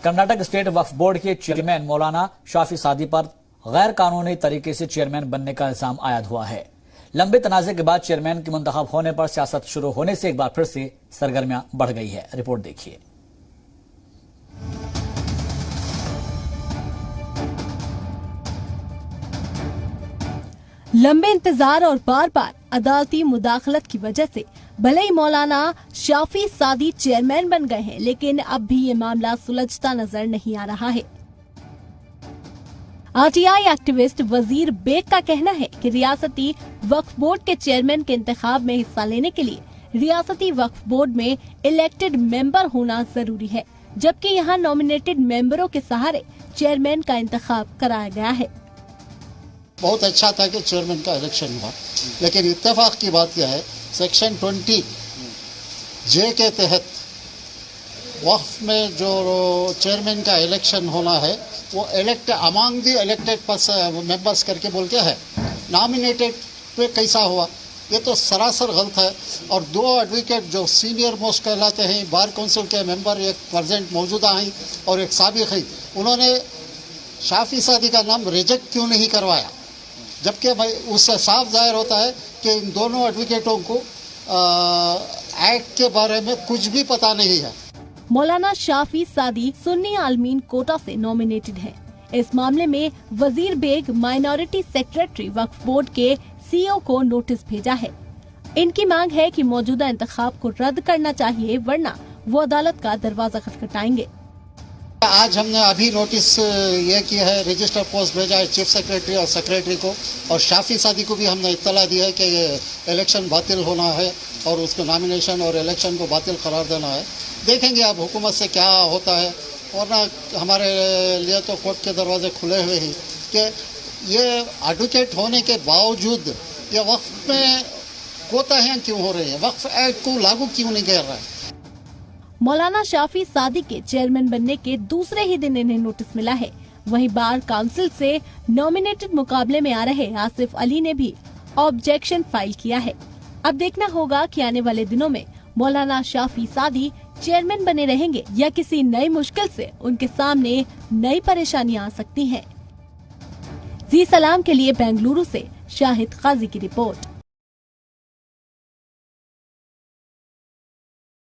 Karnataka state वक्फ board के chairman मौलाना शाफी सादी पर गैर कानूनी तरीके से चेयरमैन बनने का इल्जाम आयद हुआ है। लंबे तनाजे के बाद चेयरमैन के मुंतखब होने पर सियासत शुरू होने से एक बार फिर से सरगर्मियां बढ़ गई है। रिपोर्ट देखिए। लंबे इंतजार और बार बार अदालती मुदाखलत की वजह से भले ही मौलाना शाफी सादी चेयरमैन बन गए हैं, लेकिन अब भी ये मामला सुलझता नजर नहीं आ रहा है। आरटीआई एक्टिविस्ट वजीर बेग का कहना है कि रियासती वक्फ बोर्ड के चेयरमैन के इंतखाब में हिस्सा लेने के लिए रियासती वक्फ बोर्ड में इलेक्टेड मेंबर होना जरूरी है, जबकि यहाँ नॉमिनेटेड मेंबरों के सहारे चेयरमैन का इंतखाब कराया गया है। बहुत अच्छा था कि चेयरमैन का इलेक्शन हुआ, लेकिन इत्तेफाक की बात यह है सेक्शन 20 जे के तहत वक्फ में जो चेयरमैन का इलेक्शन होना है वो elect among the elected members करके बोल के है। नॉमिनेटेड पे कैसा हुआ, ये तो सरासर गलत है। और दो एडवोकेट जो सीनियर मोस्ट कहलाते हैं बार काउंसिल के मेंबर, एक प्रेजेंट मौजूदा हैं और एक साबिक है, उन्होंने शाफी सादी का नाम रिजेक्ट क्यों नहीं करवाया, जबकि भाई उससे साफ जाहिर होता है कि इन दोनों एडवोकेटों को एक्ट के बारे में कुछ भी पता नहीं है। मौलाना शाफी सादी सुन्नी आलमीन कोटा से नॉमिनेटेड हैं। इस मामले में वजीर बेग माइनॉरिटी सेक्रेटरी वक्फ बोर्ड के सीईओ को नोटिस भेजा है। इनकी मांग है कि मौजूदा इंतखाब को रद्द करना चाहिए, वरना वो अदालत का दरवाजा खटखटाएंगे। आज हमने अभी नोटिस ये किया है, रजिस्टर पोस्ट भेजा है चीफ सेक्रेटरी और सेक्रेटरी को, और शाफी सादी को भी हमने इत्तला दी है कि ये इलेक्शन बातिल होना है और उसको नॉमिनेशन और इलेक्शन को बातिल करार देना है। देखेंगे अब हुकूमत से क्या होता है, वरना हमारे लिए तो कोर्ट के दरवाजे खुले हुए हैं कि ये एडवोकेट होने के बावजूद ये वक्फ में कोताहियां क्यों हो रही है, वक्फ एक्ट को लागू क्यों नहीं कर रहा है। मौलाना शाफी सादी के चेयरमैन बनने के दूसरे ही दिन इन्हें नोटिस मिला है। वहीं बार काउंसिल से नॉमिनेटेड मुकाबले में आ रहे आसिफ अली ने भी ऑब्जेक्शन फाइल किया है। अब देखना होगा कि आने वाले दिनों में मौलाना शाफी सादी चेयरमैन बने रहेंगे या किसी नई मुश्किल से उनके सामने नई परेशानियां आ सकती हैं। जी सलाम के लिए बेंगलुरु से शाहिद काजी की रिपोर्ट।